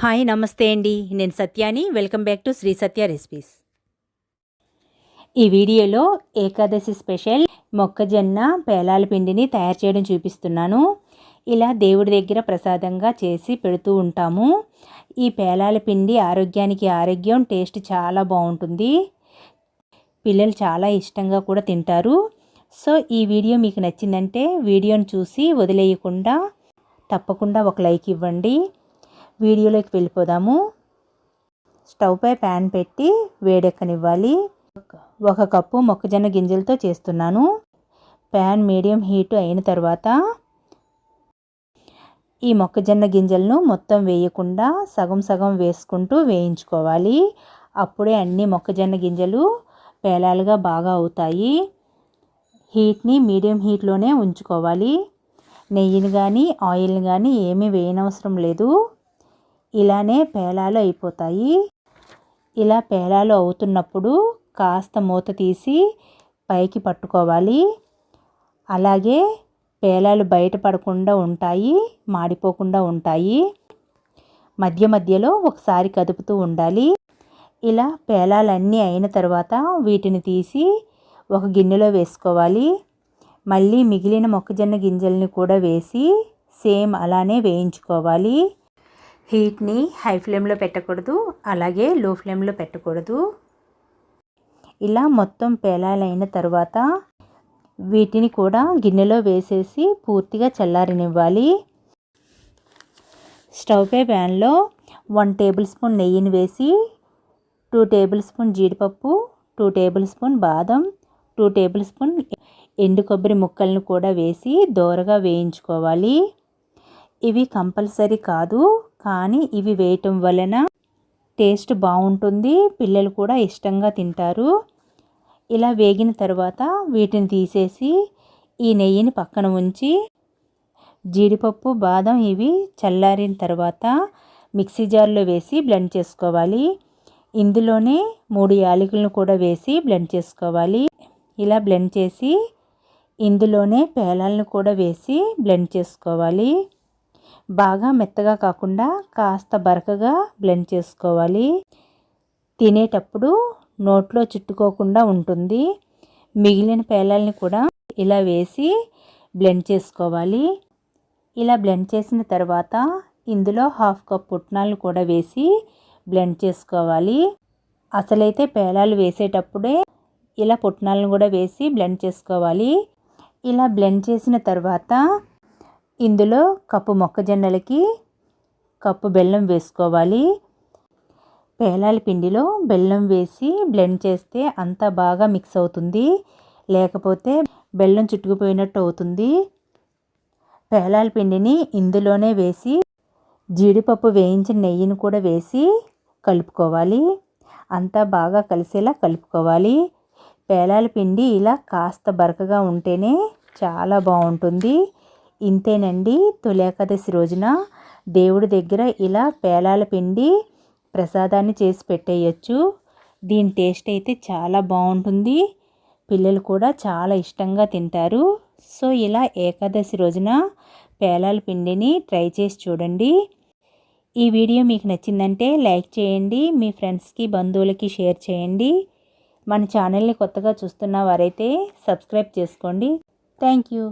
Hi నమస్తే అండి. నేను సత్యాని. Welcome back to Sri Satya recipes. ఈ వీడియోలో ఏకాదశి స్పెషల్ మొక్కజొన్న పేలాల పిండిని తయారు చేయడం చూపిస్తున్నాను. ఇలా దేవుడి దగ్గర ప్రసాదంగా చేసి పెడుతూ ఉంటాము. ఈ పేలాల పిండి ఆరోగ్యానికి ఆరోగ్యం, టేస్ట్ చాలా బాగుంటుంది. పిల్లలు చాలా ఇష్టంగా కూడా తింటారు. సో ఈ వీడియో మీకు నచ్చిందంటే వీడియోని చూసి వదిలేయకుండా తప్పకుండా ఒక లైక్ ఇవ్వండి. వీడియోలోకి వెళ్ళిపోదాము. స్టవ్ పై ప్యాన్ పెట్టి వేడెక్కనివ్వాలి. 1 కప్పు మొక్కజొన్న గింజలతో చేస్తున్నాను. ప్యాన్ మీడియం హీట్ అయిన తర్వాత ఈ మొక్కజొన్న గింజలను మొత్తం వేయకుండా సగం సగం వేసుకుంటూ వేయించుకోవాలి. అప్పుడే అన్ని మొక్కజొన్న గింజలు పేలాలుగా బాగా అవుతాయి. హీట్ని మీడియం హీట్లోనే ఉంచుకోవాలి. నెయ్యిని కానీ ఆయిల్ని కానీ ఏమీ వేయనవసరం లేదు. ఇలానే పేలాలు అయిపోతాయి. ఇలా పేలాలు అవుతున్నప్పుడు కాస్త మూత తీసి పైకి పట్టుకోవాలి. అలాగే పేలాలు బయట పడకుండా ఉంటాయి, మాడిపోకుండా ఉంటాయి. మధ్య మధ్యలో ఒకసారి కదుపుతూ ఉండాలి. ఇలా పేలాలన్నీ అయిన తర్వాత వీటిని తీసి ఒక గిన్నెలో వేసుకోవాలి. మళ్ళీ మిగిలిన మొక్కజొన్న గింజల్ని కూడా వేసి సేమ్ అలానే వేయించుకోవాలి. హీట్ని హై ఫ్లేమ్లో పెట్టకూడదు, అలాగే లో ఫ్లేమ్లో పెట్టకూడదు. ఇలా మొత్తం పేలాలైన తర్వాత వీటిని కూడా గిన్నెలో వేసేసి పూర్తిగా చల్లారనివ్వాలి. స్టవ్ పై ప్యాన్లో 1 టేబుల్ స్పూన్ నెయ్యిని వేసి 2 టేబుల్ స్పూన్ జీడిపప్పు, 2 టేబుల్ స్పూన్ బాదం, 2 టేబుల్ స్పూన్ ఎండు కొబ్బరి ముక్కలను కూడా వేసి దోరగా వేయించుకోవాలి. ఇవి కంపల్సరీ కాదు, కానీ ఇవి వేయటం వలన టేస్ట్ బాగుంటుంది. పిల్లలు కూడా ఇష్టంగా తింటారు. ఇలా వేగిన తర్వాత వీటిని తీసేసి ఈ నెయ్యిని పక్కన ఉంచి జీడిపప్పు, బాదం ఇవి చల్లారిన తర్వాత మిక్సీ జార్లో వేసి బ్లెండ్ చేసుకోవాలి. ఇందులోనే 3 యాలకులను కూడా వేసి బ్లెండ్ చేసుకోవాలి. ఇలా బ్లెండ్ చేసి ఇందులోనే పేలాలను కూడా వేసి బ్లెండ్ చేసుకోవాలి. బాగా మెత్తగా కాకుండా కాస్త బరకగా బ్లెండ్ చేసుకోవాలి. తినేటప్పుడు నోట్లో చుట్టుకోకుండా ఉంటుంది. మిగిలిన పేలాలని కూడా ఇలా వేసి బ్లెండ్ చేసుకోవాలి. ఇలా బ్లెండ్ చేసిన తర్వాత ఇందులో 1/2 కప్ పుట్నాలను కూడా వేసి బ్లెండ్ చేసుకోవాలి. అసలైతే పేలాలు వేసేటప్పుడే ఇలా పుట్నాలను కూడా వేసి బ్లెండ్ చేసుకోవాలి. ఇలా బ్లెండ్ చేసిన తర్వాత ఇందులో కప్పు మొక్కజొన్నలకి కప్పు బెల్లం వేసుకోవాలి. పేలాల పిండిలో బెల్లం వేసి బ్లెండ్ చేస్తే అంతా బాగా మిక్స్ అవుతుంది, లేకపోతే బెల్లం చుట్టుకుపోయినట్టు అవుతుంది. పేలాల పిండిని ఇందులోనే వేసి జీడిపప్పు వేయించిన నెయ్యిని కూడా వేసి కలుపుకోవాలి. అంతా బాగా కలిసేలా కలుపుకోవాలి. పేలాల పిండి ఇలా కాస్త బరకగా ఉంటేనే చాలా బాగుంటుంది. ఇంతేనండి, తొలి ఏకాదశి రోజున దేవుడి దగ్గర ఇలా పేలాల పిండి ప్రసాదాన్ని చేసి పెట్టేయచ్చు. దీని టేస్ట్ అయితే చాలా బాగుంటుంది. పిల్లలు కూడా చాలా ఇష్టంగా తింటారు. సో ఇలా ఏకాదశి రోజున పేలాల పిండిని ట్రై చేసి చూడండి. ఈ వీడియో మీకు నచ్చిందంటే లైక్ చేయండి, మీ ఫ్రెండ్స్కి బంధువులకి షేర్ చేయండి. మన ఛానల్ని కొత్తగా చూస్తున్న వారైతే సబ్స్క్రైబ్ చేసుకోండి. Thank you.